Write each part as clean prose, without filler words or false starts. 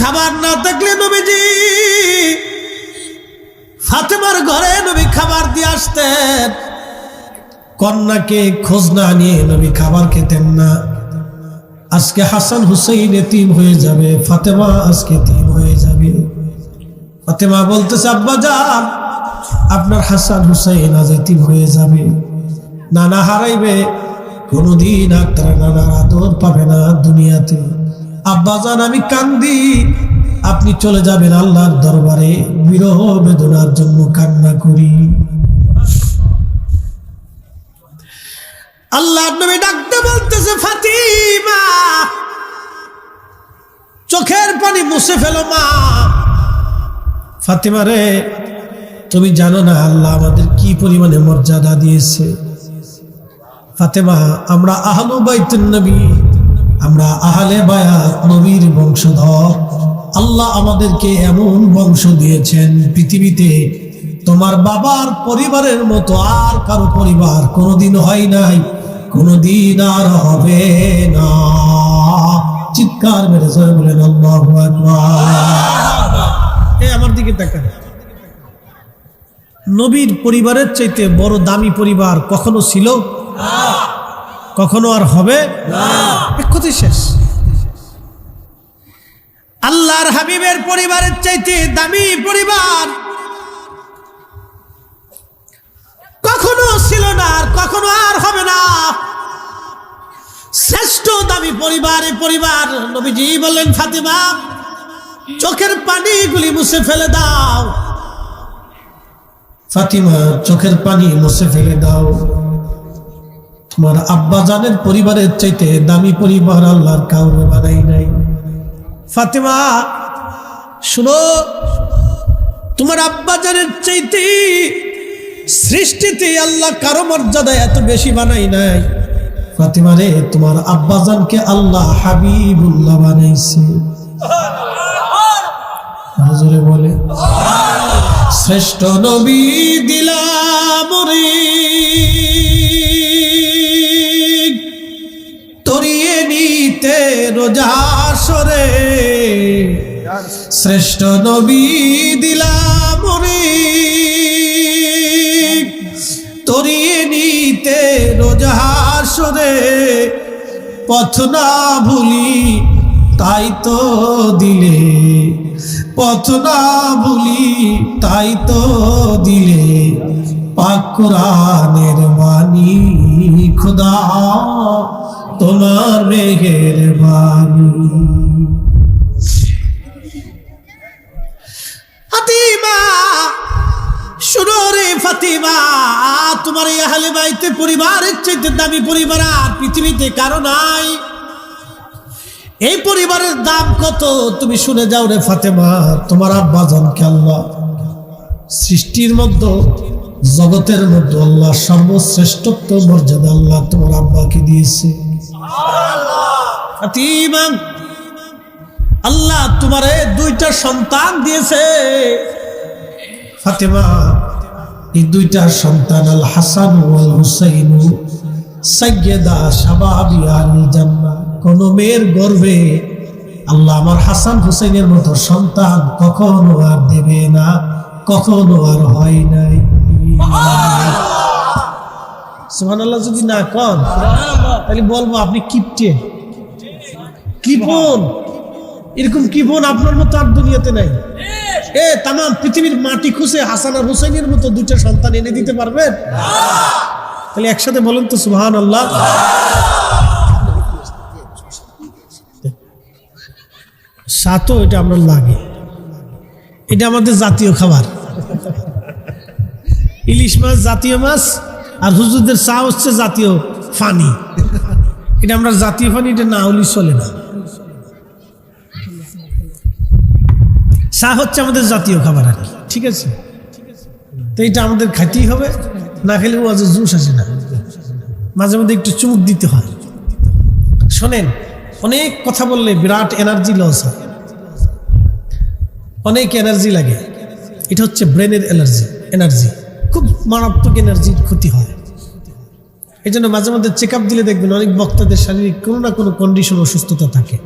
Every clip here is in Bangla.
খাবার না থাকলে নবীজি ফাতেমার ঘরে নবী খাবার দিয়ে আসতেন। কন্যাকে খোঁজ না নিয়ে নবী খাবার খেতেন না। আজকে হাসান হুসাইন এতিম হয়ে যাবে, ফাতেমা আজকে এতিম হয়ে যাবে। ফাতেমা বলতেছে, আব্বা যান, আপনার হাসান হুসাইন আজ এতিম হয়ে যাবে, নানা হারাইবে, কোনদিন আর তারা নানার আদর পাবে না দুনিয়াতে। আব্বা যান, আমি কান্দি, আপনি চলে যাবেন আল্লাহর দরবারে, বিরহ বেদনার জন্য কান্না করি। আল্লাহর নবী ডাকতে বলতেছে, ফাতিমা চোখের পানি মুছে ফেলো মা। ফাতিমা রে, তুমি জানো না আল্লাহ আমাদের কি পরিমাণে মর্যাদা দিয়েছে। ফাতেমা, আমরা আহলু বাইতুন নবী, আমরা আহলে বায়াত, নবীর বংশধর। আল্লাহ আমাদেরকে এমন বংশ দিয়েছেন, পৃথিবীতে তোমার বাবার পরিবারের মতো আর কারো পরিবার কোনোদিন হয় নাই, কোনোদিন আর হবে না। চিৎকার মেরে জয় বলেন আল্লাহু আকবার। আমার দিকে তাকান। নবীর পরিবারের চাইতে বড় দামি পরিবার কখনো ছিল? কখনো আর হবে না। এক কথাই শেষ। আল্লাহর হাবিবের পরিবারের চাইতে দামি পরিবার কখনো ছিল না, আর কখনো আর হবে না। শ্রেষ্ঠ দামি পরিবার এই পরিবার। নবীজি বললেন, ফাতিমা চোখের পানিগুলি মুছে ফেলে দাও। ফাতিমা চোখের পানি মুছে ফেলে দাও। তোমার আব্বা জানের পরিবারের চাইতে দামি পরিবার আল্লাহর কাউকে বানাই নাই। ফাতিমা শুনো, তোমার আব্বা জানের চাইতে সৃষ্টিতে আল্লাহ কারো মর্যাদা এত বেশি বানাই নাই। ফাতিমা রে, তোমার আব্বা জানকে আল্লাহ হাবিবুল্লাহ বানাইছে। হুজুরে বলে, শ্রেষ্ঠ নবী দিলাম রে, তরিয়ে নিতে রোজাসরে। শ্রেষ্ঠ নবী দিলাম রে, তরিয়ে নিতে রোজাসরে। পথ না ভুলি তাই তো দিলে, পথ না ভুলি তাই তো দিলে, পাক কোরআনের বাণী খোদা তোমার মেহেরবানি। ফাতিমা শুনো রে ফাতিমা, তোমার এই আহলে বাইতে পরিবারের চাইতে দামি পরিবার আর পৃথিবীতে কারো নাই। এই পরিবারের দাম কত তুমি শুনে যাও রে ফাতেমা। তোমার আব্বা জানকে আল্লাহ সৃষ্টির মধ্যে, জগতের মধ্যে আল্লাহ সর্বশ্রেষ্ঠত্ব মর্যাদা আল্লাহ তোমার আব্বাকে দিয়েছে। ফাতিমা, আল্লাহ তোমারে দুইটা সন্তান দিয়েছে। ফাতেমা, এই দুইটা সন্তান আল হাসান ওয়াল হুসাইন সাইয়্যিদা শাবাবি আহলিল জান্নাহ। কোন মেয়ের গর্ভে আল্লাহ আমার হাসান হুসাইনের মতো সন্তান কখনো আর দেবে না, কখনো আর হয় নাই। সুবহানাল্লাহ। যদি না কন তাহলে বলবো আপনি কিপটে, কিপন। এরকম কিপন আপনার মতো আর দুনিয়াতে নাই। তাম পৃথিবীর মাটি খুঁজে হাসান আর হুসাইনের মতো দুইটা সন্তান এনে দিতে পারবেন? তাহলে একসাথে বলেন তো সুবহানাল্লাহ। সাতো এটা আমরা লাগে, এটা আমাদের জাতীয় খাবার। ইলিশ মাছ জাতীয় মাছ, আর হুজুরদের চা হচ্ছে জাতীয় ফানি। এটা আমরা জাতীয় ফানি, এটা না হলে চলে না। চা হচ্ছে আমাদের জাতীয় খাবার আর কি, ঠিক আছে? তো এটা আমাদের খাইতেই হবে, না খেলে ওয়াজে জুস আসে না। মাঝে মধ্যে একটু চুমুক দিতে হয়। শোনেন, অনেক কথা বললে বিরাট এনার্জি লস হয়, অনেক এনার্জি লাগে। এটা হচ্ছে ব্রেনের এনার্জি, খুব মারাত্মক এনার্জির ক্ষতি হয়। এই জন্য মাঝে মধ্যে চেক আপ দিলে দেখবেন অনেক বক্তাদের শারীরিক কোনো না কোনো কন্ডিশন, অসুস্থতা থাকে।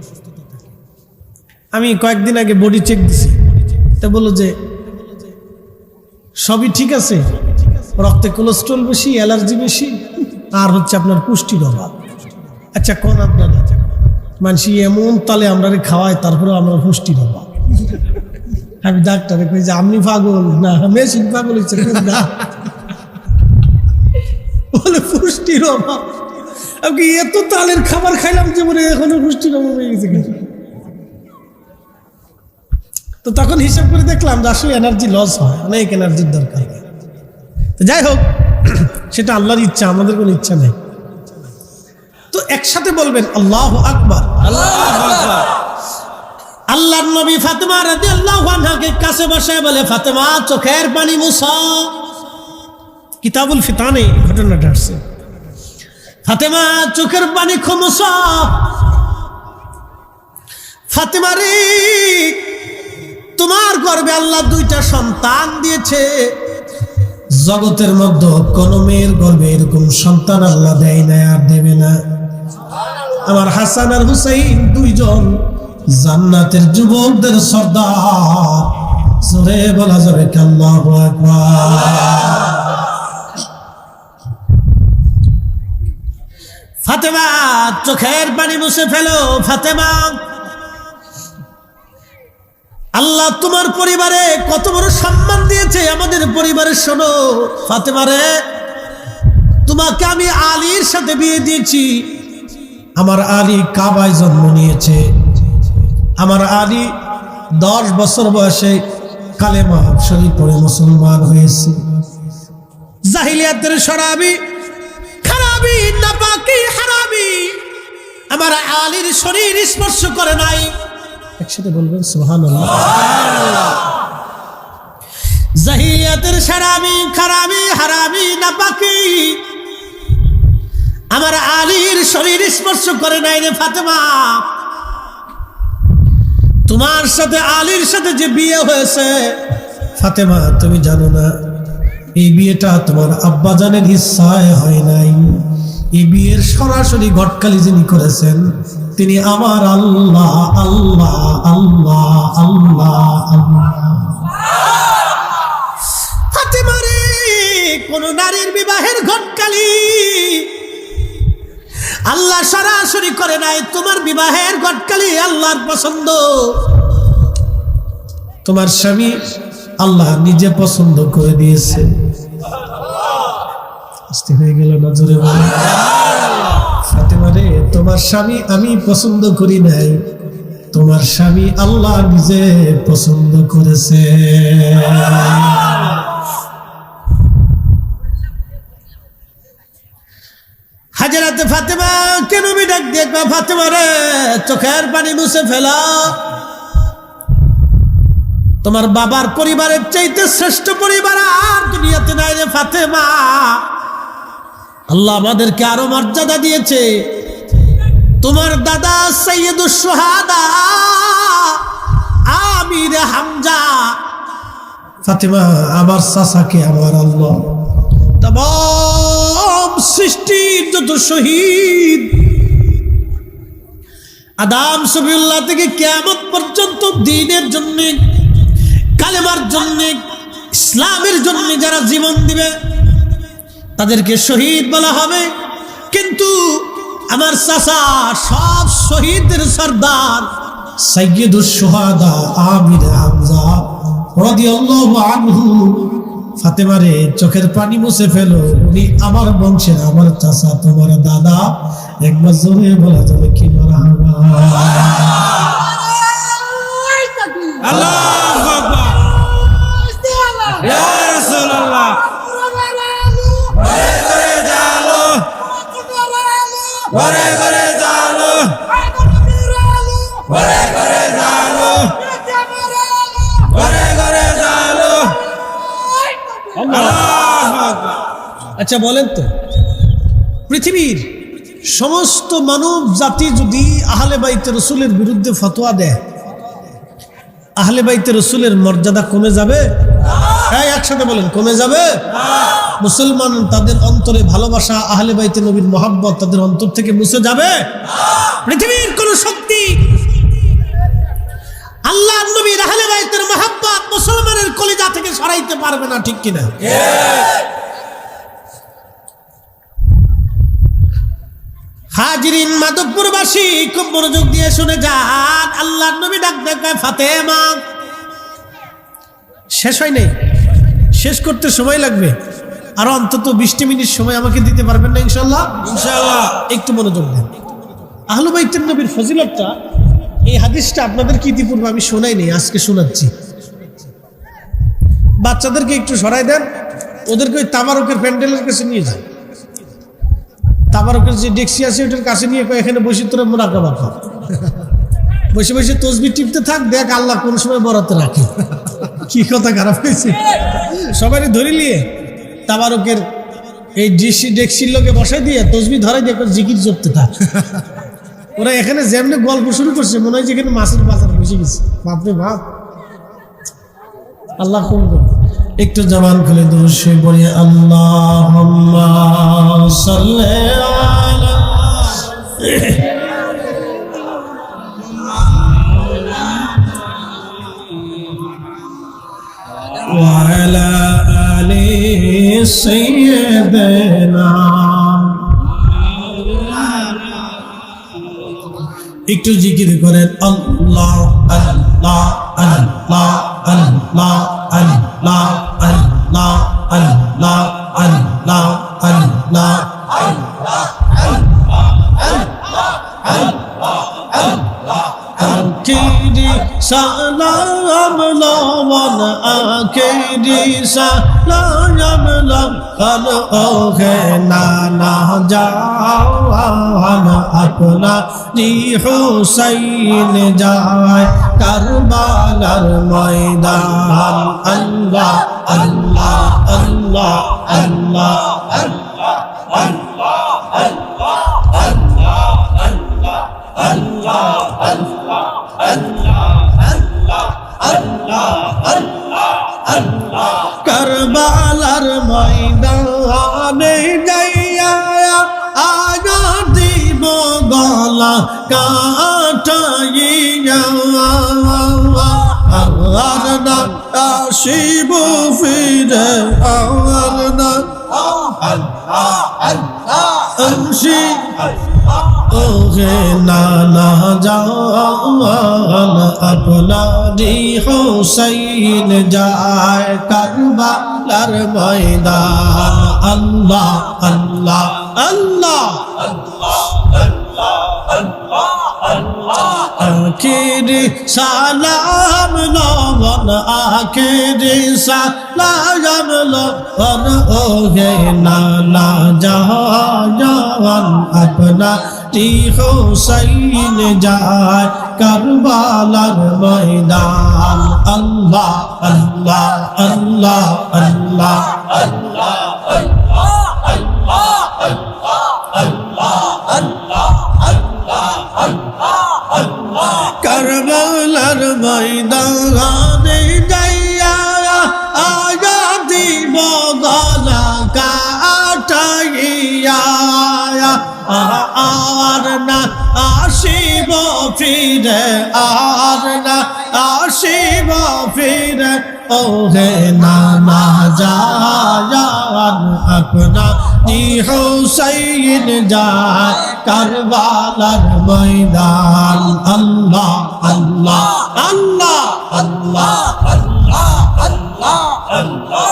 আমি কয়েকদিন আগে বডি চেক দিছি, তা বললো যে সবই ঠিক আছে, রক্তে কোলেস্ট্রল বেশি, অ্যালার্জি বেশি, আর হচ্ছে আপনার পুষ্টির অভাব। আচ্ছা কোন আপনার মানুষ এমন তালে আমরা খাওয়াই, তারপরে আমরা পুষ্টির অভাব। আমি ডাক্তারে কই যে আপনি পাগল না মেশিন পাগল হচ্ছে না, বলে পুষ্টির অভাব। আমি এত তালের খাবার খাইলাম যে মনে এখনো পুষ্টির অভাব হয়ে গেছে। তো তখন হিসাব করে দেখলাম যে আসলে এনার্জি লস হয়, অনেক এনার্জির দরকার হয়। তো যাই হোক, সেটা আল্লাহর ইচ্ছা, আমাদের কোনো ইচ্ছা নেই। তো একসাথে বলবেন আল্লাহু আকবার। আল্লাহর নবী ফাতেমা রাদিয়াল্লাহু আনহাকে কাছে বসায় বলে, ফাতেমা চোখের পানি মুছো। কিতাবুল ফিতানে ঘটনাটা আসছে। ফাতেমা চোখের পানি মুছো। ফাতেমা রে, তোমার গর্ভে আল্লাহ দুইটা সন্তান দিয়েছে। জগতের মধ্যে কোন মেয়ের গর্ভে এরকম সন্তান আল্লাহ দেয় না, আর দেবে না। আমার হাসান আর হুসাইন দুইজন জান্নাতের যুবকদের সর্দার। জোরে বলা যাবে আল্লাহু আকবার। ফাতেমা চোখের পানি মুছে ফেলো। ফাতেমা, আল্লাহ তোমার পরিবারে কত বড় সম্মান দিয়েছে, আমাদের পরিবারে শোনো। ফাতেমা রে, তোমাকে আমি আলীর সাথে বিয়ে দিয়েছি। আমার আলী কাবায় জন্ম নিয়েছে। আমার আলী 10 বছর বয়সে কালেমা শরীফ পড়ে মুসলমান হয়েছে। জাহিলিয়াতের শরাবি, খারাবি, নাপাকি, হারামি আমার আলীর শরীর স্পর্শ করে নাই। একসাথে বলবেন সুবহানাল্লাহ। জাহিলিয়াতের শরাবি, খারাবি, হারামি, নাপাকি আমার আলীর শরীর স্পর্শ করে নাই রে ফাতেমা। তোমার সাথে আলীর সাথে যে বিয়ে হয়েছে ফাতেমা, তুমি জানো না এই বিয়েটা তোমার আব্বাজানের ইচ্ছায় হয় নাই। এই বিয়ের সরাসরি ঘটকালি যিনি করেছেন তিনি আমার আল্লাহ। আল্লাহ আল্লাহ আল্লাহ আল্লাহ। ফাতেমা রে, কোন নারীর বিবাহের ঘটকালি আল্লাহ সরাসরি করে নাই। তোমার বিবাহের ঘটকালি আল্লাহর পছন্দ। তোমার স্বামী আল্লাহ নিজে পছন্দ করে দিয়েছে। আস্তে হয়ে গেল, নজরে বলে ফাতেমা রে, তোমার স্বামী আমি পছন্দ করি নাই, তোমার স্বামী আল্লাহ নিজে পছন্দ করেছে। হাজরাতে ফাতেমা কেন ডাক দিয়ে, ফাতেমা রে চোখের পানি মুছে ফেলা। তোমার বাবার পরিবারের চাইতে শ্রেষ্ঠ পরিবার আর দুনিয়াতে নাই রে ফাতেমা। আল্লাহ আমাদেরকে আরো মর্যাদা দিয়েছে। তোমার দাদা সাইয়্যিদুশ শুহাদা আমির হামজা। ফাতেমা, আমার চাচাকে আমার আল্লাহ तमाम সৃষ্টির যত শহীদ আদম সবিউল্লাহ থেকে কিয়ামত পর্যন্ত দ্বীনের জন্য, কালেমার জন্য, ইসলামের জন্য যারা জীবন দিবে তাদেরকে শহীদ বলা হবে। কিন্তু আমার চাচা সব শহীদদের সর্দার সাইয়্যিদুশ শুহাদা আমির হামজা রাদিয়াল্লাহু আনহু। ফাতেমা রে চোখের পানি মুছে ফেলো, উনি আমার বংশের, আমার চাচা, তোমার দাদা। একবার জোরে বলা যাবে কি মারহাবা। আল্লাহু আকবার, ইয়া রাসূলুল্লাহ। ঘরে ঘরে জালো, ঘরে ঘরে জালো, ঘরে ঘরে জালো, ঘরে ঘরে জালো। আচ্ছা বলেন তো, পৃথিবীর সমস্ত মানব জাতি যদি আহলে বাইতে রসুলের বিরুদ্ধে ফতোয়া দেয়, আহলে বাইতে রসুলের মর্যাদা কমে যাবে? হ্যাঁ, একসাথে বলেন, কমে যাবে? মুসলমান তাদের অন্তরে ভালোবাসা, আহলে বাইতে নবীর মহব্বত তাদের অন্তর থেকে মুছে যাবে? পৃথিবীর কোন শক্তি আল্লাহর নবীর আহলে বাইতের মহব্বত মুসলমানের কলিজা থেকে সরাইতে পারবে না, ঠিক কিনা? হাজিরিন, মাধবপুরবাসী খুব মনোযোগ দিয়ে শুনে যান। আল্লাহর নবী ডাক দেয় ফাতেমা। শেষ হয় নাই, শেষ করতে সময় লাগবে, আর অন্তত 20 মিনিট সময় আমাকে দিতে পারবেন না ইনশাআল্লাহ? ইনশাআল্লাহ। একটু মনোযোগ দেন। আহলে বাইতের নবীর ফজিলতটা, এই হাদিসটা আপনাদেরকে ইতিপূর্বে আমি শোনাই নেই, আজকে শোনাচ্ছি। বাচ্চাদেরকে একটু সরাই দেন, ওদেরকে ওই তাবারকের প্যান্ডেলের কাছে নিয়ে যান। তাবারকের যে ডেক্সি আছে ওটার কাছে নিয়ে এখানে বসে তোরা মুরাকাবা কর, বসে বসে তসবিহ টিপতে থাক, দেখ আল্লাহ কোন সময় বরাতে রাখে। কি কথা খারাপ হয়েছে? সবাই ধরে নিয়ে তাবারকের এই ডেক্সির লোকে বসাই দিয়ে তসবিহ ধরাই দিয়ে জিকির জপতে থাক। ওরা এখানে যেমনি গল্প শুরু করছে, মনে হয় যেখানে মাছের বাজার বসে গেছে। বাপরে বাপ, আল্লাহ কবুল করুন। একটু জবান খুলে দুরূদ শরীফ পড়ি। আল্লাহুম্মা সাল্লি আলা ওয়া আলা আলি সাইয়্যিদিনা। একটু জিকির করেন আল্লাহ আল্লাহ আল্লাহ আল্লাহ আল্লাহ আল্লাহ আল্লাহ আল্লাহ আল্লাহ আখিরি সালাম লওয়ান, আখিরি সালাম লওয়ান, ওহে নানা জাওয়ান আপনা জি হুসাইন যায় কারবালার ময়দান। আল্লাহ আল্লাহ আল্লাহ আল্লাহ আল্লাহ আল্লাহ আল্লাহ আল্লাহ আল্লাহ আল্লাহ। কারবালার ময়দানে যাইয়া আগা দিব গলা কাটাইয়া, আর না আসিব ফিরে, আর না ওহে নানা জাওয়ান আপনারি হুসাইন যায় কারবালার ময়দান। আল্লাহ আল্লাহ আল্লাহ আখিরি সালাম লওয়ান, আখিরি সালাম লওয়ান, ওহে নানা জাওয়ান আপনারি হুসাইন যায় কারবালার ময়দান। আল্লাহ আল্লাহ আল্লাহ আল্লাহ আল্লাহ কারবালার ময়দানে যাইয়া আগা দিব গলা কাটাইয়া, আর না আসিব ফিরে, আর না আসিব ফিরে, ওহে নানা জাওয়ান আপনা জি হুসাইন যায় কারবালার ময়দান। আল্লাহ আল্লাহ আল্লাহ আল্লাহ আল্লাহ আল্লাহ আল্লাহ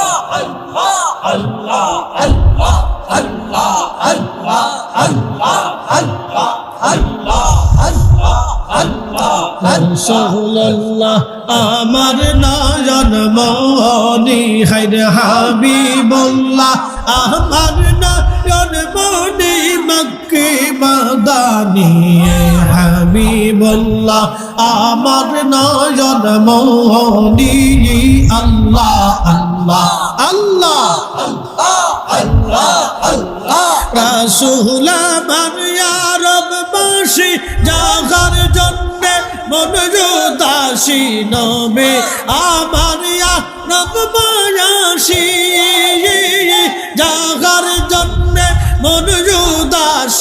আল্লাহ আল্লাহ আল্লাহ আল্লাহ আল্লাহ আল্লাহ আল্লাহ আল্লাহ আল্লাহ রাসূলুল্লাহ আমার নয়ন মনি হায়রে হাবিবুল্লাহ আমার নয়ন মনি মক্কি মাদানি হাবিবুল্লাহ আমার নয়ন মনি আল্লাহ আল্লাহ আল্লাহ আল্লাহ আল্লাহ আল্লাহ রাসূল আমার ইয়া রববাসী জাগার জন্যে মন জুদাসী নবী আমার ইয়া রববাসী জাগার জন্যে মন জুদাসী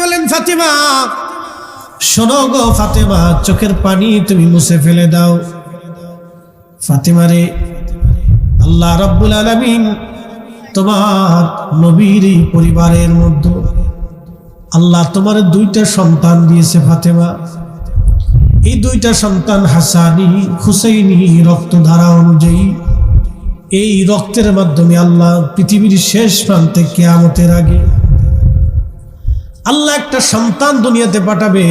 বলেন, ফাতেমা শোনো গো ফাতেমা, চোখের পানি তুমি মুছে ফেলে দাও। ফাতেমা রে, আল্লাহ রাব্বুল আলামিন তোমার নবীর এই পরিবারের মধ্যে আল্লাহ তোমার দুইটা সন্তান দিয়েছে ফাতেমা। এই দুইটা সন্তান হাসানি হুসাইনি রক্তধারা অনুযায়ী এই রক্তের মাধ্যমে আল্লাহ পৃথিবীর শেষ প্রান্তে কিয়ামতের আগে আল্লাহ একটা সন্তান দুনিয়াতে পাঠাবে।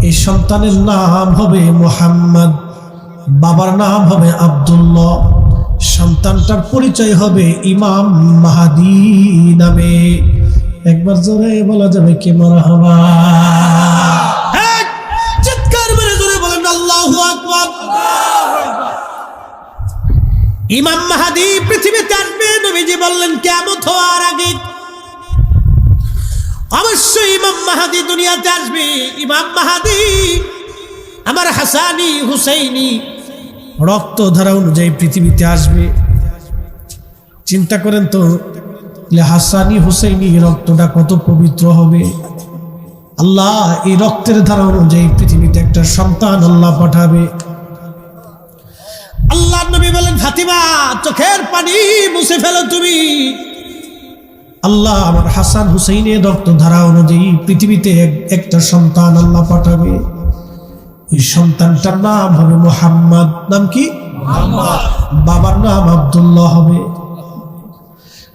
এই সন্তানের নাম হবে মুহাম্মদ, বাবার নাম হবে আব্দুল্লাহ, সন্তানটার পরিচয় হবে ইমাম মাহদী নামে। একবার জোরে বলা যাবে কি মারহাবা? হ্যাঁ, চিৎকার মেরে জোরে বলেন আল্লাহু আকবার। ইমাম মাহদী পৃথিবীতে আসবে, নবীজি বললেন কিয়ামত হওয়ার আগে। অবশ্যই ইমাম মাহদী দুনিয়াতে আসবে। ইমাম মাহদী আমার হাসানি হুসাইনি রক্তধারা অনুযায়ী পৃথিবীতে আসবে। চিন্তা করেন তো, হাসানি হুসাইনি রক্তটা কত পবিত্র হবে। আল্লাহ এই রক্তের ধারা অনুযায়ী পৃথিবীতে একটা সন্তান আল্লাহ পাঠাবে। আল্লাহ নবী বলেন, ফাতিমা চোখের পানি মুছে ফেলো তুমি। আল্লাহ আমার হাসান হুসাইনের রক্তধারা অনুযায়ী পৃথিবীতে একটা সন্তান আল্লাহ পাঠাবে। ওই সন্তানটার নাম হবে মুহাম্মদ। নাম কি? বাবার নাম আব্দুল্লাহ হবে।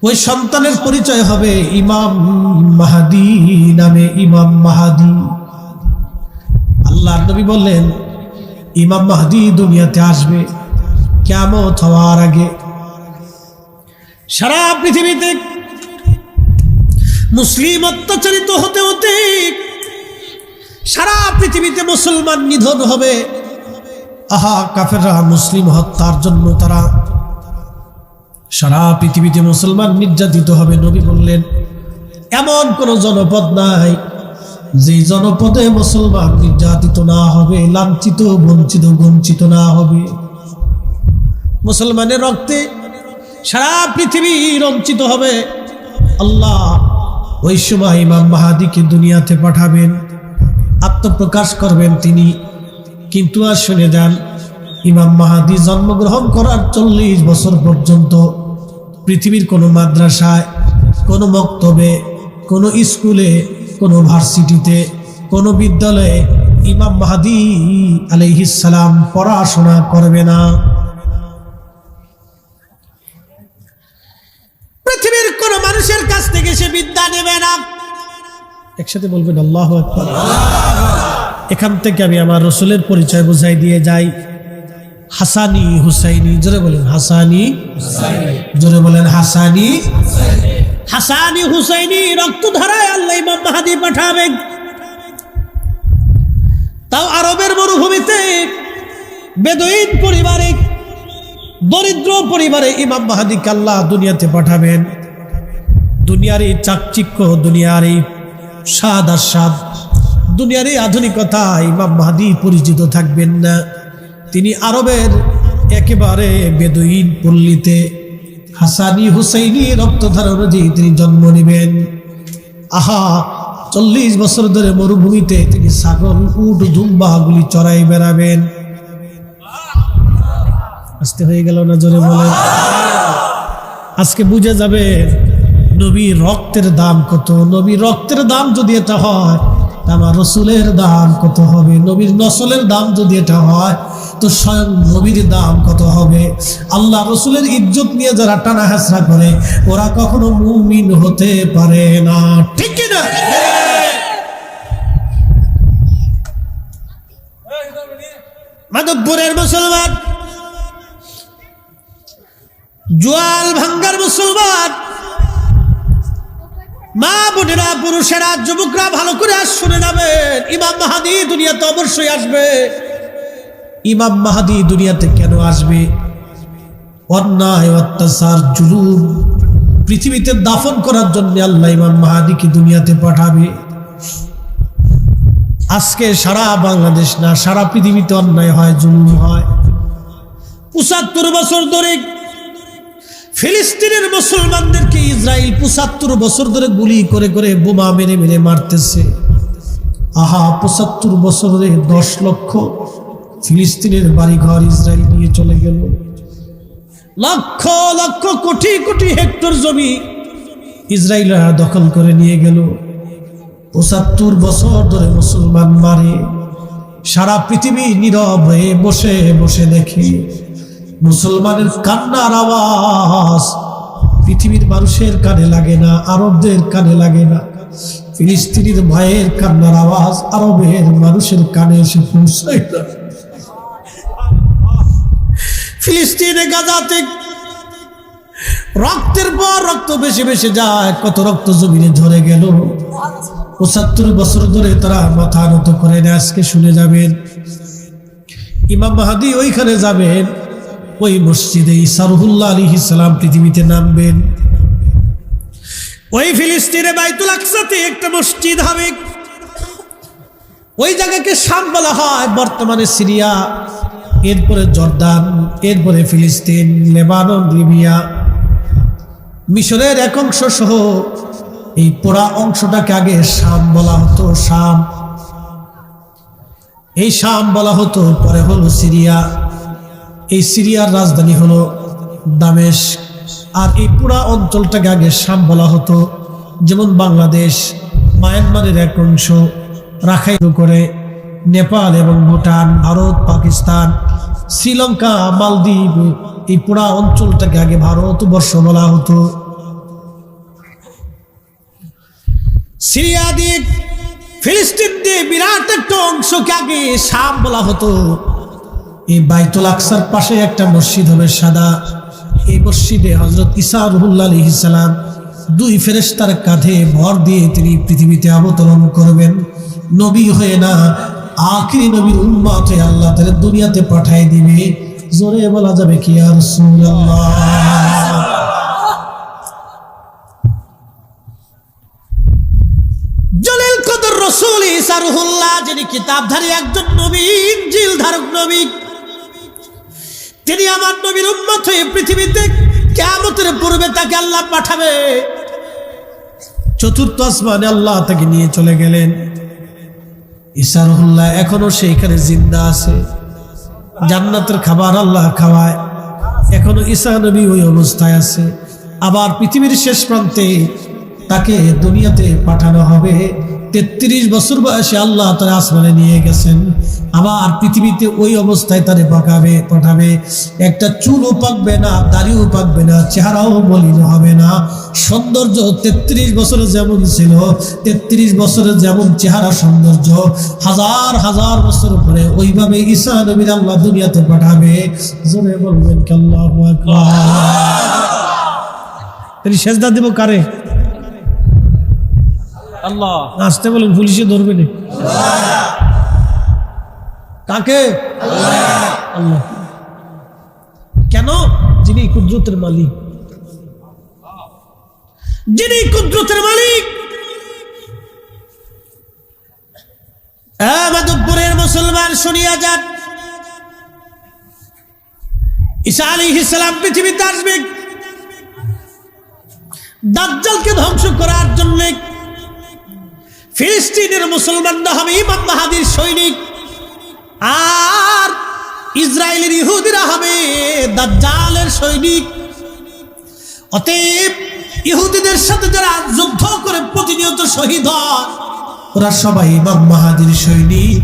ওই সন্তানের পরিচয় হবে ইমাম মাহদী নামে, ইমাম মাহদী। আল্লাহ নবী বললেন, ইমাম মাহদী দুনিয়াতে আসবে কিয়ামত হওয়ার আগে। সারা পৃথিবীতে মুসলিম অত্যাচারিত হতে হতে সারা পৃথিবীতে মুসলমান নিধন হবে। আহা, কাফেররা মুসলিম হত্যার জন্য তারা সারা পৃথিবীতে মুসলমান নির্যাতিত হবে। নবী বললেন, এমন কোন জনপদ নাই যে জনপদে মুসলমান নির্যাতিত না হবে, লাঞ্ছিত বঞ্চিত না হবে। মুসলমানের রক্তে সারা পৃথিবী রঞ্চিত হবে। আল্লাহ ওই সময় ইমাম মাহদীকে দুনিয়াতে পাঠাবেন, আত্মপ্রকাশ করবেন তিনি। কিন্তু আর শুনে যান, ইমাম মাহদী জন্মগ্রহণ করার 40 বছর পর্যন্ত পৃথিবীর কোনো মাদ্রাসায়, কোনো মক্তবে, কোনো স্কুলে, কোনো ভার্সিটিতে, কোনো বিদ্যালয়ে ইমাম মাহদী আলাইহিস সালাম পড়াশোনা করবে না। পৃথিবীর কোন মানুষের কাছ থেকে সে বিদ্যা নেবে না। একসাথে বলবেন আল্লাহু আকবার। এখান থেকে আমি আমার রসুলের পরিচয় বুঝাই দিয়ে যাই। হাসানি হুসাইনি, জোরে বলেন হাসানি, জোরে বলেন হাসানি। হাসানি হুসাইনি রক্তধারায় আল্লাহ ইমাম মাহদী পাঠাবেন। তাও আরবের মরুভূমিতে বেদুইন পরিবারে, দরিদ্র পরিবারে ইমাম মাহদীকে আল্লাহ দুনিয়াতে পাঠাবেন। দুনিয়ার এই চাকচিক্য, দুনিয়ার এই স্বাদ আস্বাদ, দুনিয়ার এই আধুনিকতা ইমাম মাহদী পরিচিত থাকবেন না। তিনি আরবের একেবারে বেদুইন পল্লীতে হাসানি হুসাইনি রক্তধারা অনুযায়ী তিনি জন্ম নেবেন। আহা, 40 বছর ধরে মরুভূমিতে তিনি ছাগল, উট, দুম্বা গুলি চড়াই বেড়াবেন। আসতে হয়ে গেল না? জোরে বলেন। আজকে বুঝে যাবে নবীর রক্তের দাম কত। নবীর রক্তের দাম যদি এটা হয়, আমার রসুলের দাম কত হবে? নবীর নসলের দাম যদি এটা হয়, তো স্বয়ং নবীর দাম কত হবে? আল্লাহ রসুলের ইজ্জত নিয়ে যারা টানা হাসরা করে, ওরা কখনো মুমিন হতে পারে না। ঠিক কি না? মাধবপুরের মুসলমান, জোয়াল ভাঙ্গার মুসলমান, মা বোনেরা, পুরুষেরা, যুবকরা ভালো করে শুনে যাবেন, ইমাম মাহদী দুনিয়াতে অবশ্যই আসবে। ইমাম মাহদী দুনিয়াতে কেন আসবে? অন্যায়, অত্যাচার, জুলুম পৃথিবীতে দাফন করার জন্য আল্লাহ ইমাম মাহদীকে দুনিয়াতে পাঠাবে। আজকে সারা বাংলাদেশ না, সারা পৃথিবীতে অন্যায় হয়, জুলুম হয়। 75 বছর ধরে ফিলিস্তিনের মুসলমানদেরকে ইসরায়েল ৭৫ বছর ধরে গুলি করে করে বোমা মেরে মেরে মারতেছে। আহা, ৭৫ বছরে 10 লক্ষ ফিলিস্তিনের বাড়িঘর ইসরায়েল নিয়ে চলে গেল। লক্ষ লক্ষ কোটি কোটি হেক্টর জমি ইসরায়েলরা দখল করে নিয়ে গেল। ৭৫ বছর ধরে মুসলমান মারে, সারা পৃথিবী নীরব হয়ে বসে বসে দেখে। মুসলমানের কান্নার আওয়াজ পৃথিবীর মানুষের কানে লাগে না, আরবদের কানে লাগে না। ফিলিস্তিনের ভাইয়ের কান্নার আওয়াজ আরবের মানুষের কানে এসে পৌঁছায় না। ফিলিস্তিনে গাজাতে রক্তের পর রক্ত বেশি বেশি যায়, কত রক্ত জমিনে ঝরে গেল। ৭৫ বছর ধরে তারা মাথা নত করে না। আজকে শুনে যাবেন, ইমাম মাহদী ওইখানে যাবেন, ওই মসজিদে ঈসা রুহুল্লাহ আলাইহিস সালাম পৃথিবীতে নামবেন। ওই ফিলিস্তিনে বাইতুল আকসাতে একটা মসজিদ হবে। ওই জায়গাকে শাম বলা হয়, বর্তমানে সিরিয়া, এরপরে জর্দান, এরপরে ফিলিস্তিন, লেবানন, লিবিয়া, মিশরের এক অংশ সহ এই পুরা অংশটাকে আগে শাম বলা হতো। শাম, এই শাম বলা হতো, পরে হলো সিরিয়া। এই সিরিয়ার রাজধানী হলো দামেস্ক। আর এই পুরা অঞ্চলটাকে আগে শাম বলা হতো। যেমন বাংলাদেশ, মায়ানমারের এক অংশ, রাখাইন করে নেপাল এবং ভুটান, ভারত, পাকিস্তান, শ্রীলঙ্কা, মালদ্বীপ, এই পুরা অঞ্চলটাকে আগে ভারতবর্ষ বলা হতো। সিরিয়া দিয়ে, ফিলিস্তিন দিয়ে বিরাট একটা অংশকে আগে শাম বলা হতো। এই বাইতুল আকসার পাশে একটা মসজিদ হবে সাদা। এই মসজিদে হযরত ঈসা রুহুল্লাহ আলাইহিস সালাম 2 ফেরেশতার কাঁধে ভর দিয়ে তিনি পৃথিবীতে অবতরণ করবেন। নবী হয়ে না, আখিরি নবীর উম্মত হয়ে আল্লাহ তাআলা দুনিয়াতে পাঠিয়ে দিবে। জোরে বলা যাবে কি ইয়া রাসূলুল্লাহ। জলিল কদর রাসূল ঈসা রুহুল্লাহ, যিনি কিতাবধারী একজন নবী, ইনজিল ধারক নবী, তিনি আমার নবীর উম্মত হয়ে পৃথিবীতে কিয়ামতের পূর্বে তাকে আল্লাহ পাঠাবে। চতুর্থ আসমানে আল্লাহ তাকে নিয়ে চলে গেলেন। ঈসা রুহুল্লাহ এখনো সেইখানে জিন্দা আছে, জান্নাতের খাবার আল্লাহ খাওয়ায়। এখনো ঈসা নবী ওই অবস্থায় আছে। আবার পৃথিবীর শেষ প্রান্তে তাকে দুনিয়াতে পাঠানো হবে। 33 বছর বয়সে আল্লাহ তাআলা আসমানে নিয়ে গেছেন। আবার পৃথিবীতে ওই অবস্থায় তারে পাঠাবে। একটা চুলও পাকবে না, দাড়িও পাকবে না, চেহারাও মলিন হবে না। সৌন্দর্য 33 বছরে যেমন ছিল, 33 বছরের যেমন চেহারা সৌন্দর্য, হাজার হাজার বছর পরে ওইভাবে ঈসা নবীর আল্লাহ দুনিয়াতে পাঠাবে। জোরে বলবেন কি আল্লাহু আকবার। তিনি সেজদা দেব কারে? আল্লাহ। আসতে বলেন, পুলিশে ধরবে না। কাকে? আল্লাহ। কেন? যিনি কুদরতের মালিক, যিনি কুদরতের মালিক। মাধবপুরের মুসলমান শুনিয়া যান, ঈসা আলাইহিস সালাম পৃথিবীতে আসবে দাজ্জালকে ধ্বংস করার জন্য। ফিলিস্তিনের মুসলমানরা হবে ইমাম মাহদীর সৈনিক, আর ইসরায়েলের ইহুদিরা হবে দাজ্জালের সৈনিক। অতএব ইহুদিদের সাথে যারা যুদ্ধ করে প্রতিনিয়ত শহীদ হয়, ওরা সবাই ইমাম মাহদীর সৈনিক।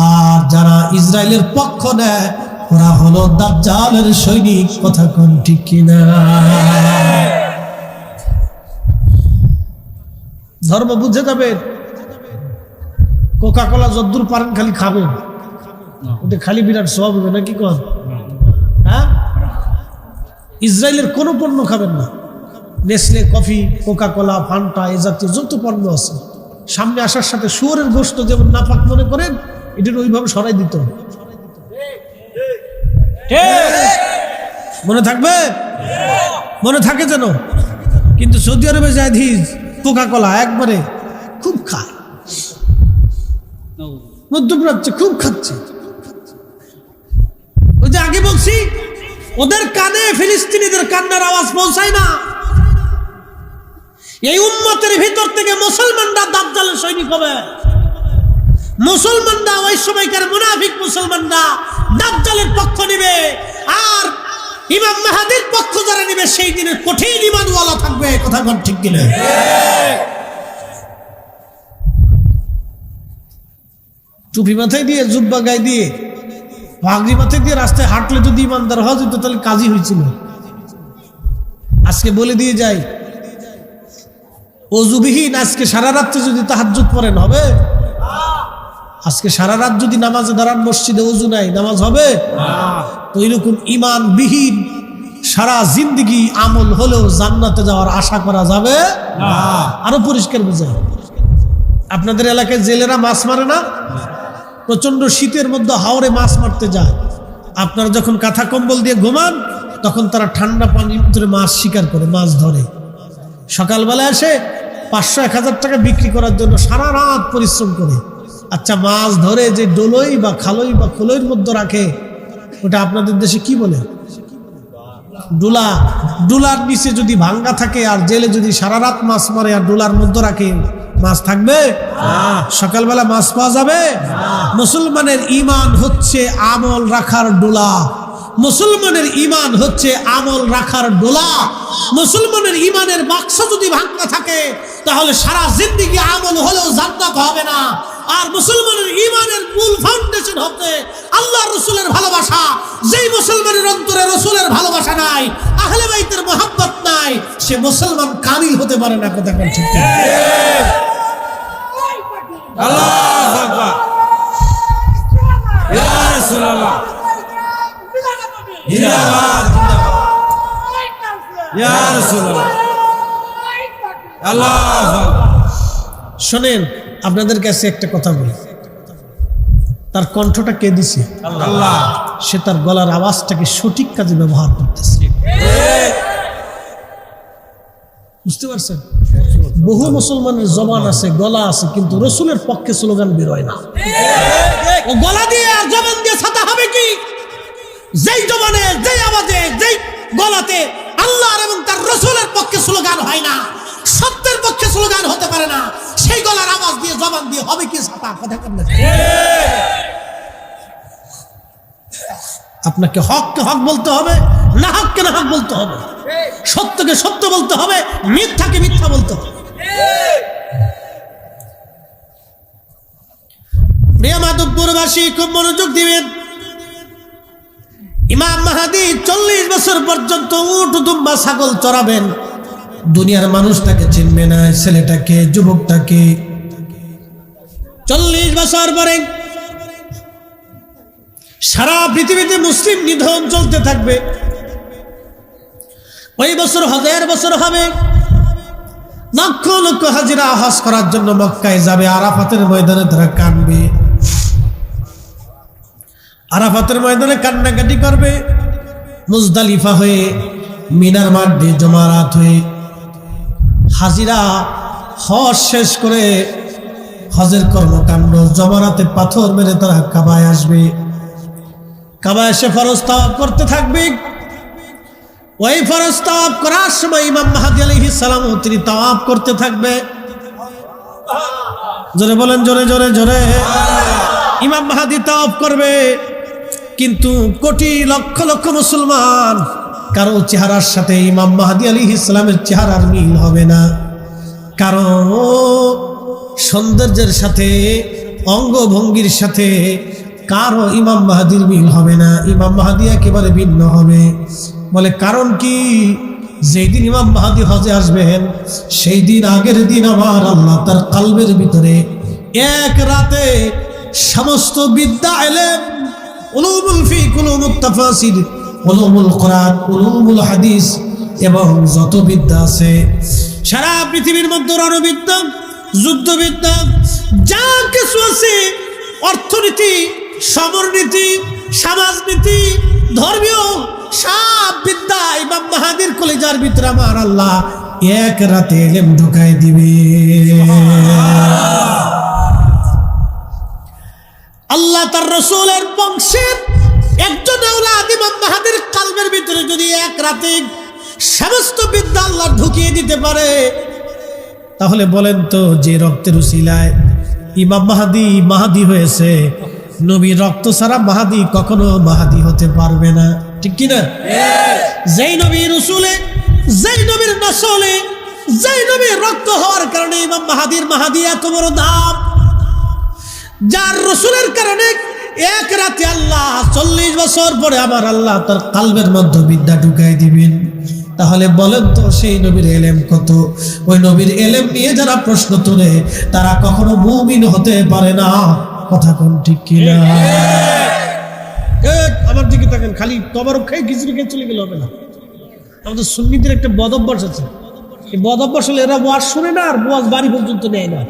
আর যারা ইসরায়েলের পক্ষ নেয়, ওরা হলো দাজ্জালের সৈনিক। কথা কোন ঠিক কিনা? ধর্ম বুঝে যাবেন। কোকা কোলা যদ্দূর পারেন খালি খাবেন, ওটা খালি বিরাট সব হবে নাকি কর? হ্যাঁ, ইসরায়েলের কোনো পণ্য খাবেন না। Nestle, coffee, Coca Cola, Fanta, এ জাতীয় যত পণ্য আছে সামনে আসার সাথে শুয়োরের গোশত যেমন নাপাক মনে করেন, এটার ওইভাবে সরাই দিত। মনে থাকবে? মনে থাকে যেন। কিন্তু সৌদি আরবে যায় ধীর কোকা কোলা একবারে খুব খায়, মধ্যপ্রাচ্যে খুব খাচ্ছে। ওই যে আগে বলছি ওদের কানে ফিলিস্তিনিদের কান্নার আওয়াজ পৌঁছায় না। এই উম্মতের ভিতর থেকে মুসলমানরা দাজ্জালের সৈনিক হবে। মুসলমানরা ওই সময়কার মুনাফিক মুসলমানরা দাজ্জালের পক্ষ নেবে, আর ইমাম মাহদীর পক্ষ যারা নেবে সেই দিনে কঠিন ঈমানওয়ালা থাকবে। কথা বল ঠিক কিনা? টুপি মাথায় দিয়ে, জুব্বা গায়ে দিয়ে, পাগড়ি মাথায় দিয়ে রাস্তায় হাঁটলে যদি ইমানদার হওয়া যেত তাহলে কাজই হয়েছিল। আজকে বলে দিয়ে যাই, অজুবিহীন আজকে সারা রাত্রে যদি তাহাজ্জুদ পড়েন হবে? আজকে সারা রাত যদি নামাজে দাঁড়ান, মসজিদে অজু নাই, নামাজ হবে? তো এরকম ইমানবিহীন সারা জিন্দেগি আমল হলেও জান্নাতে যাওয়ার আশা করা যাবে না। আরো পরিষ্কার বুঝাই, আপনাদের এলাকায় জেলেরা মাছ মারে না? প্রচন্ড শীতের মধ্যে হাওরে মাছ মারতে যায়। আপনারা যখন কাঁথা কম্বল দিয়ে ঘুমান তখন তারা ঠান্ডা পানির ভিতরে মাছ শিকার করে, মাছ ধরে। সকালবেলা এসে 500-1000 টাকা বিক্রি করার জন্য সারা রাত পরিশ্রম করে। আচ্ছা, মাছ ধরে যে ডোলই বা খালই বা খোলইর মধ্যে রাখে, ওটা আপনাদের দেশে কি বলে? ডুলা। ডুলার নিচে যদি ভাঙ্গা থাকে আর জেলে যদি সারা রাত মাছ মারে আর ডুলার মধ্যে রাখে, মাছ থাকবে? সকালবেলা মাছ পাওয়া যাবে? মুসলমানের ঈমান হচ্ছে আমল রাখার ডোলা। মুসলমানের ঈমান হচ্ছে আমল রাখার ডোলা। মুসলমানের ঈমানের বাক্স যদি ভাঙা থাকে তাহলে সারা জিন্দেগি আমল হলেও জান্নাত হবে না। আর মুসলমানের ঈমানের মূল ফাউন্ডেশন হবে আল্লাহর রাসূলের ভালোবাসা। যেই মুসলমানের অন্তরে রাসূলের ভালোবাসা নাই, আহলে বাইতের মহব্বত নাই, সে মুসলমান কামিল হতে পারে না। কথা বল ঠিক? আল্লাহু আকবার। ইয়া রাসূলুল্লাহ জিন্দাবাদ, ইয়া রাসূলুল্লাহ। আল্লাহু আকবার। শোনেন, আপনাদের কাছে একটা কথা বলি, তার কণ্ঠটা কে দিছে? আল্লাহ। সে তার গলার আওয়াজটাকে সঠিক কাজে ব্যবহার করতেছে। বুঝতে পারছেন? বহু মুসলমানের জবান আছে, গলা আছে, কিন্তু রসুলের পক্ষে স্লোগান বের হয় না। ও গলা দিয়ে আর জবান দিয়ে ছাতা হবে কি? যেই জবানে, যেই আওয়াজে, যেই গলাতে আল্লাহর এবং তার রসুলের পক্ষে স্লোগান হয় না, সত্যের পক্ষে স্লোগান হতে পারে না, সেই গলার আওয়াজ দিয়ে জবান দিয়ে হবে কি ছাতা? কথা কেমন? আপনাকে হককে হক বলতে হবে, না হককে না হক বলতে হবে, সত্যকে সত্য বলতে হবে, মিথ্যাকে মিথ্যা বলতে হবে। প্রিয় মাধবপুরবাসী, খুব মনোযোগ দিবেন। ইমাম মাহদী 40 বছর পর্যন্ত উট দুম্বা ছাগল চড়াবেন। দুনিয়ার মানুষ তাকে চিনবে না, ছেলেটাকে, যুবকটাকে। 40 বছর পরে সারা পৃথিবীতে মুসলিম নিধন চলতে থাকবে। ওই বছর হজের বছর হবে। লক্ষ লক্ষ হাজিরা হজ করার জন্য মক্কায় যাবে। আরাফাতের ময়দানে তারা কাঁদবে, আরাফাতের ময়দানে কান্নাকাটি করবে। মুজদালিফা হয়ে, মিনার মাঠ দিয়ে, জমারাত হয়ে হাজিরা হজ শেষ করে হজের কর্মকাণ্ড, জমারাতে পাথর মেরে তারা কাবায় আসবে। কাবায় এসে ফরজ তাওয়াফ করতে থাকবে। ওই ফরজ তাওয়াফ করার সময় ইমাম মাহদী আলাইহিস সালাম তিনি তাওয়াফ করতে থাকবে। জোরে বলেন, জোরে জোরে জোরে। ইমাম মাহদী তাওয়াফ করবে, কিন্তু কোটি লক্ষ লক্ষ মুসলমান কারো চেহারার সাথে ইমাম মাহদী আলাইহিস সালামের চেহারার মিল হবে না। কারো সৌন্দর্যের সাথে, অঙ্গভঙ্গির সাথে কারো ইমাম মাহদীর মিল হবে না। ইমাম মাহদী একেবারে ভিন্ন হবে। বলে কারণ কি? যেই দিন ইমাম মাহদী হজে আসবেন সেই দিন, আগের দিন আমার আল্লাহ তার কলবের ভিতরে এক রাতে সমস্ত বিদ্যা, ইলম, উলুমুল ফিক, উলুমুত তাফাসির, উলুমুল কোরআন, উলুমুল হাদিস এবং যত বিদ্যা আছে সারা পৃথিবীর মধ্যে, রণবিদ্যা, যুদ্ধবিদ্যা, যা কিছু আছে, অর্থনীতি, সমরনীতি, সমাজনীতি, ধর্মীয় সব বিদ্যা ইমাম মাহদীর কলিজার ভিতরে আমার আল্লাহ এক রাতে ইলম ঢুকাই দিবে। আল্লাহ তার রাসূলের বংশের একজন আওলাদ ইমাম মাহদীর কলবের ভিতরে রাতে সমস্ত বিদ্যা আল্লাহ ঢুকিয়ে দিতে পারে, তাহলে বলেন তো যে রক্তের উসিলায় ইমাম মাহাদি হয়েছে, নবীর রক্ত ছাড়া মাহাদি কখনো মাহাদি হতে পারবে না, ঠিক কিনা? যেই নবীর রসুলে, যেই নবীর নসলে, যেই নবীর রক্ত হওয়ার কারণে ইমাম মাহাদি এত বড় দাম, যার রসুলের কারণে এক রাতে আল্লাহ 40 বছর পরে আবার আল্লাহ তার কালবের মধ্যে বিদ্যা ঢুকাই দিবেন, তাহলে বলেন তো সেই নবীর এলেম কত? ওই নবীর এলেম নিয়ে যারা প্রশ্ন তোলে তারা কখনো মুমিন হতে পারে না, কথা কোন ঠিক কিনা? আমার দিকে তাকান, খালি তবারক খাই খিচুড়ি খেয়ে চলে গেলে হবে না। আমাদের সুন্নিদের একটা বদ অভ্যাস আছে, এই বদ অভ্যাস হলে এরা ওয়াজ শুনে না, আর ওয়াজ বাড়ি পর্যন্ত নেয় না।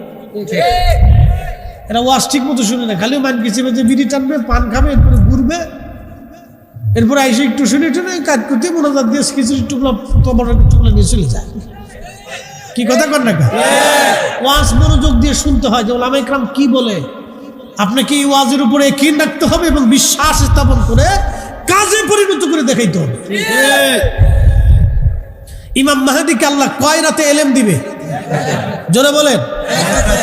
এরা ওয়াজ ঠিক মতো শুনে না, খালি মান কিছু বিড়ি টানবে, পান খাবে, এরপরে ঘুরবে, এরপরে আইসে একটু শুনে টুনে কাজ করতে মোনাজাত দিয়ে খিচুড়ি টুকলা টুকলা নিয়ে চলে যায়। কি কথা কর না? ওয়াজ মনোযোগ দিয়ে শুনতে হয় যে ওলামা ইকরাম কি বলে। আপনাকে এই ওয়াজের উপরে ইয়াকিন রাখতে হবে এবং বিশ্বাস স্থাপন করে কাজে পরিণত করে দেখাইতে হবে। ইমাম মাহাদিকে আল্লাহ কয় রাতে এলেম দিবে? জোরে বলেন।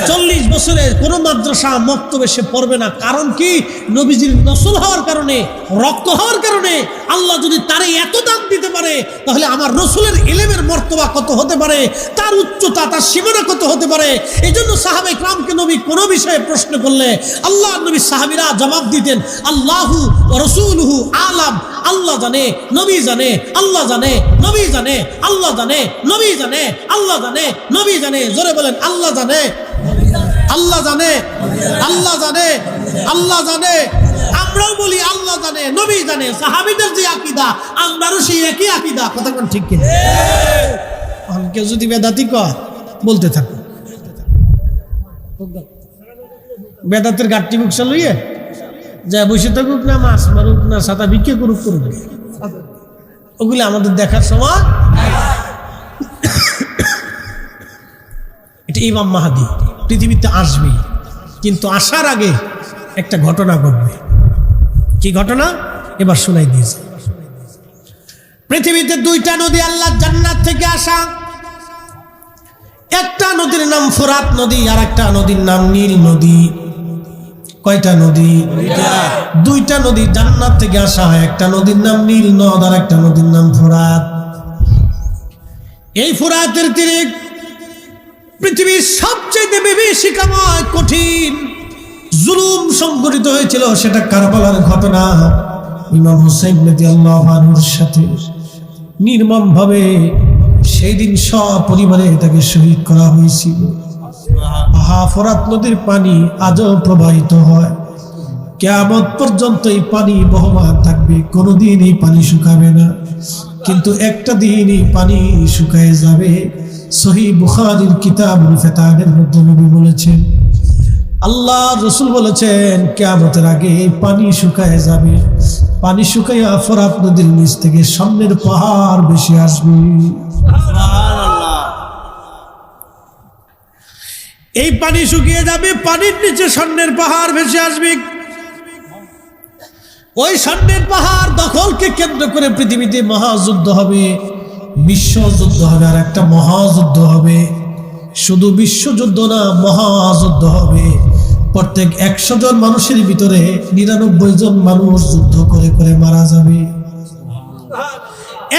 40 বছরে কোনো মাদ্রাসা মক্তবে সে পড়বে না। কারণ কি? নবীজির নসল হওয়ার কারণে, রক্ত হওয়ার কারণে আল্লাহ যদি তারে এত দাম দিতে পারে, তাহলে আমার রসুলের ইলমের মর্তবা কত হতে পারে, তার উচ্চতা, তার সীমানা কত হতে পারে। এই জন্য সাহাবা ইকরামকে নবী কোনো বিষয়ে প্রশ্ন করলে আল্লাহ নবী সাহাবীরা জবাব দিতেন, আল্লাহু ওয়া রাসূলুহু আলাম। আল্লাহ জানে, নবী জানে, আল্লাহ জানে, নবী জানে, আল্লাহ জানে, নবী জানে, আল্লাহ জানে, নবী জানে। জোরে বলেন, আল্লাহ জানে, আল্লাহ জানে, আল্লাহ জানে, আল্লাহ জানে। আমরাও বলি আল্লাহ জানে, নবী জানে। সাহাবীদের যে আকীদা, আমরাও সেই একই আকীদা। কথা কোন ঠিক কিনা? কেউ যদি বেদাতি কয়, বলতে থাকো। বেদাতের গাঠটি বুকসা লইয়ে যা বসে থাকুক না, মাছ মারুক না, সাদা বিক্রি করুক, ওগুলি আমাদের দেখার সময়। এটা ইমাম মাহাদি পৃথিবীতে আসবে, কিন্তু আসার আগে একটা ঘটনা ঘটবে। কি ঘটনা? এবার শোনাই দিয়েছে। পৃথিবীতে 2টা নদী আল্লাহ জান্নাত থেকে আসা। একটা নদীর নাম ফোরাত নদী, আর একটা নদীর নাম নীল নদী। কয়টা নদী? 2টা নদী জান্নাত থেকে আসা। একটা নদীর নাম নীল নদ, আর একটা নদীর নাম ফোরাত। এই ফোরাতের তীরে পৃথিবীর সবচেয়ে বিভীষিকাময় কঠিন জুলুম সংঘটিত হয়েছিল। সেটা কারবালার ঘটনা। ইমাম হুসাইন রাদিয়াল্লাহু আনহুর সাথে নির্মম ভাবে সেই দিন সপরিবারে তাকে শহীদ করা হয়েছিল। ফোরাত নদীর পানি আজও প্রবাহিত হয়, কিয়ামত পর্যন্ত এই পানি বহমান থাকবে, কোনোদিন এই পানি শুকাবে না। কিন্তু একটা দিন এই পানি শুকায় যাবে। সহিহ বুখারীর কিতাবুল ফিতানের মধ্যে নবী বলেছেন, আল্লাহ রাসূল বলেছেন, কিয়ামতের আগে এই পানি শুকায় যাবে। পানি শুকাইয়া ফোরাত নদীর নিচ থেকে সামনের পাহাড় ভেসে আসবে। এই পানি শুকিয়ে যাবে, পানির নিচে স্বর্ণের পাহাড় ভেসে আসবে। ওই স্বর্ণের পাহাড় দখলকে কেন্দ্র করে পৃথিবীতে মহাযুদ্ধ হবে, বিশ্বযুদ্ধ হবে, আর একটা মহাযুদ্ধ হবে। শুধু বিশ্বযুদ্ধ না, মহাযুদ্ধ হবে। প্রত্যেক 100 জন মানুষের ভিতরে 99 জন মানুষ যুদ্ধ করে করে মারা যাবে।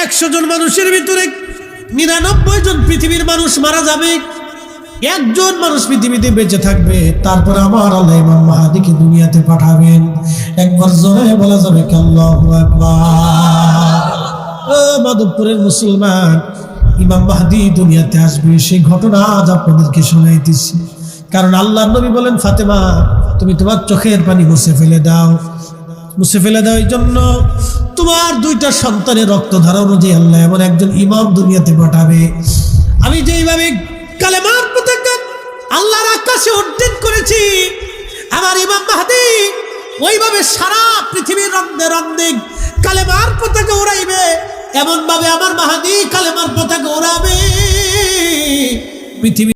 100 জন মানুষের ভিতরে 99 জন পৃথিবীর মানুষ মারা যাবে, একজন মানুষ পৃথিবীতে বেঁচে থাকবে। তারপর আমার আল্লাহ ইমাম মাহাদিকে দুনিয়াতে পাঠাবেন। একবার জোরে বলা যাবে কি আল্লাহু আকবার। মাধবপুরের মুসলমান, ইমাম মাহদি দুনিয়াতে আসবে, সেই ঘটনা আজ আপনাদেরকে শোনাইতেছি। কারণ আল্লাহর নবী বলেন, ফাতেমা তুমি তোমার চোখের পানি মুছে ফেলে দাও, মুছে ফেলে দাও। এই জন্য তোমার 2টা সন্তানের রক্ত ধারা অনুযায়ী আল্লাহ এমন একজন ইমাম দুনিয়াতে পাঠাবে। আমি যেইভাবে কালেমার পতাকা আল্লাহর আকাশে উড্ডীন করেছি, আমার ইমাম মাহদি ওইভাবে সারা পৃথিবীর রন্দে রন্দে কালেমার পতাকা উড়াইবে। এমন ভাবে আমার মাহদি কালেমার পতাকা উড়াবে পৃথিবী।